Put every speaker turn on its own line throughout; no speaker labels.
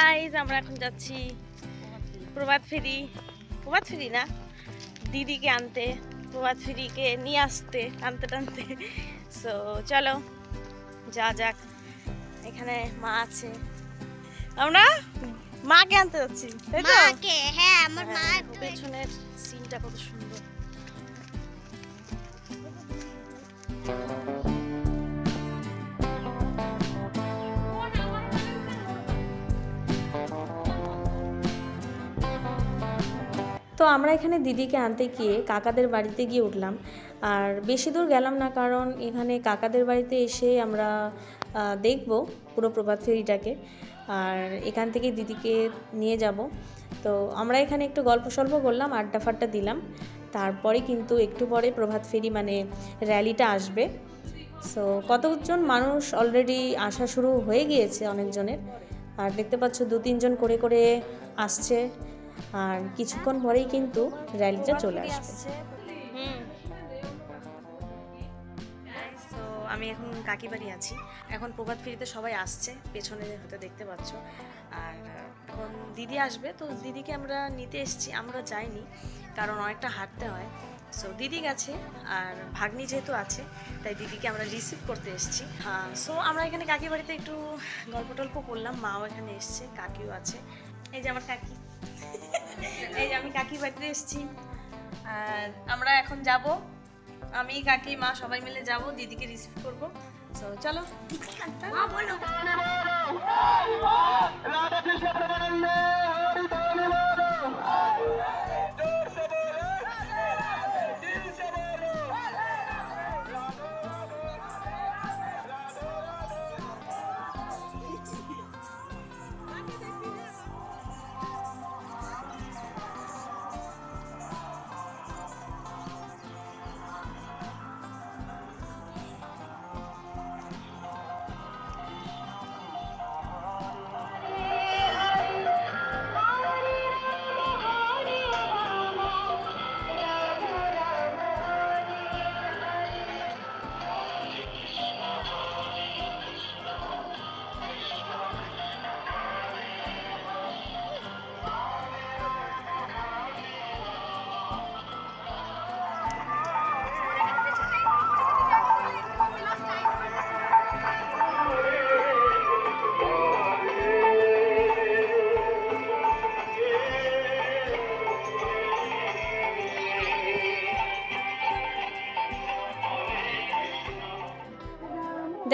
Guys আমরা এখন যাচ্ছি প্রভাত ফেরি না দিদিকে আনতে, প্রভাত ফেরিকে নিয়ে আসতে টানতে টানতে। সো চলো যা যাক, এখানে মা আছে, আমরা মাকে আনতে যাচ্ছি, তাই তো?
হ্যাঁ, আমার মা।
পেছনের সিনটা কত সুন্দর। তো আমরা এখানে দিদিকে আনতে গিয়ে কাকাদের বাড়িতে গিয়ে উঠলাম, আর বেশি দূর গেলাম না, কারণ এখানে কাকাদের বাড়িতে এসে আমরা দেখব পুরো প্রভাত ফেরিটাকে, আর এখান থেকে দিদিকে নিয়ে যাব। তো আমরা এখানে একটু গল্প সল্প করলাম, আড্ডা ফাড্ডা দিলাম, তারপরে কিন্তু একটু পরে প্রভাত ফেরি মানে র্যালিটা আসবে। সো কতজন মানুষ অলরেডি আসা শুরু হয়ে গিয়েছে অনেকজনের, আর দেখতে পাচ্ছ 2-3 জন করে করে আসছে, আর কিছুক্ষণ পরেই কিন্তু র্যালিটা চলে আসবে। তো আমি এখন কাকি বাড়ি আছি, এখন প্রভাত ফেরিতে সবাই আসছে, পেছনে হয়তো দেখতে পাচ্ছ, আর এখন দিদি আসবে, তো দিদিকে আমরা নিতে এসেছি, আমরা যাইনি কারণ অনেকটা হাঁটতে হয়। সো দিদি গেছে, আর ভাগ্নি যেহেতু আছে তাই দিদিকে আমরা রিসিভ করতে এসেছি। সো আমরা এখানে কাকি বাড়িতে একটু গল্প টল্প করলাম, মাও এখানে এসছে, কাকিও আছে, এই যে আমার কাকি, এই যে আমি কাকি বাড়িতে এসেছি, আর আমরা এখন যাব, আমি কাকি মা সবাই মিলে যাব, দিদিকে রিসিভ করব। সো চলো মা বলো।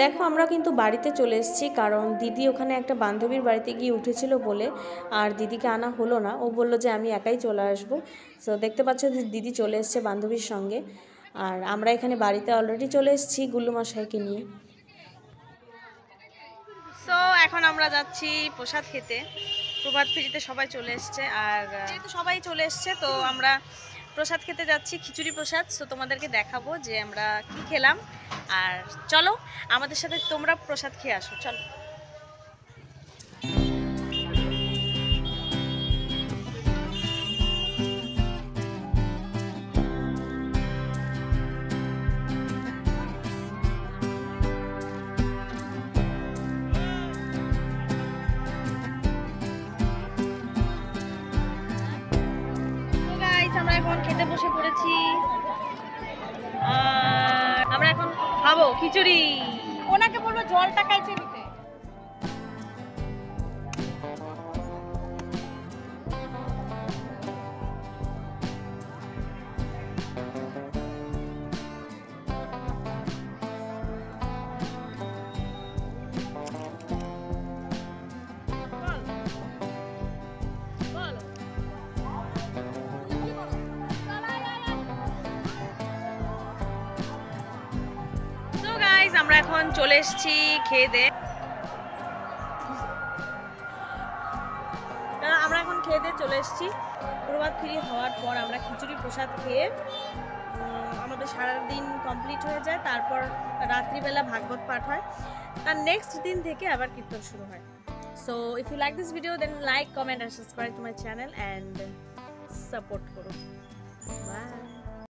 দেখো আমরা কিন্তু বাড়িতে চলে এসেছি, কারণ দিদি ওখানে একটা বান্ধবীর বাড়িতে গিয়ে উঠেছিল বলে আর দিদিকে আনা হলো না, ও বলল যে আমি একাই চলে আসব। সো দেখতে পাচ্ছ দিদি চলে এসছে বান্ধবীর সঙ্গে, আর আমরা এখানে বাড়িতে অলরেডি চলে এসেছি গুল্লু মশাইকে নিয়ে। সো এখন আমরা যাচ্ছি প্রসাদ খেতে, প্রভাত ফেরিতে সবাই চলে এসছে, আর যেহেতু সবাই চলে এসছে তো আমরা প্রসাদ খেতে যাচ্ছি, খিচুড়ি প্রসাদ। তো তোমাদেরকে দেখাবো যে আমরা কি খেলাম, আর চলো আমাদের সাথে তোমরা প্রসাদ খেয়ে আসো, চলো। আমরা এখন খেতে বসে পড়েছি, আমরা এখন খাবো খিচুড়ি। ওনাকে বলবো জলটা খাইছে দিতে। আমরা এখন চলে এসেছি খেয়ে দিয়ে, আমরা এখন খেয়ে দিয়ে চলে এসেছি। প্রভাত ফেরি হওয়ার পর আমরা খিচুড়ি প্রসাদ খেয়ে আমাদের সারাদিন কমপ্লিট হয়ে যায়, তারপর রাত্রিবেলা ভাগবত পাঠ হয়, তার নেক্সট দিন থেকে আবার কীর্তন শুরু হয়। So if you like this video then like, comment and subscribe to my channel and support করো। বাই।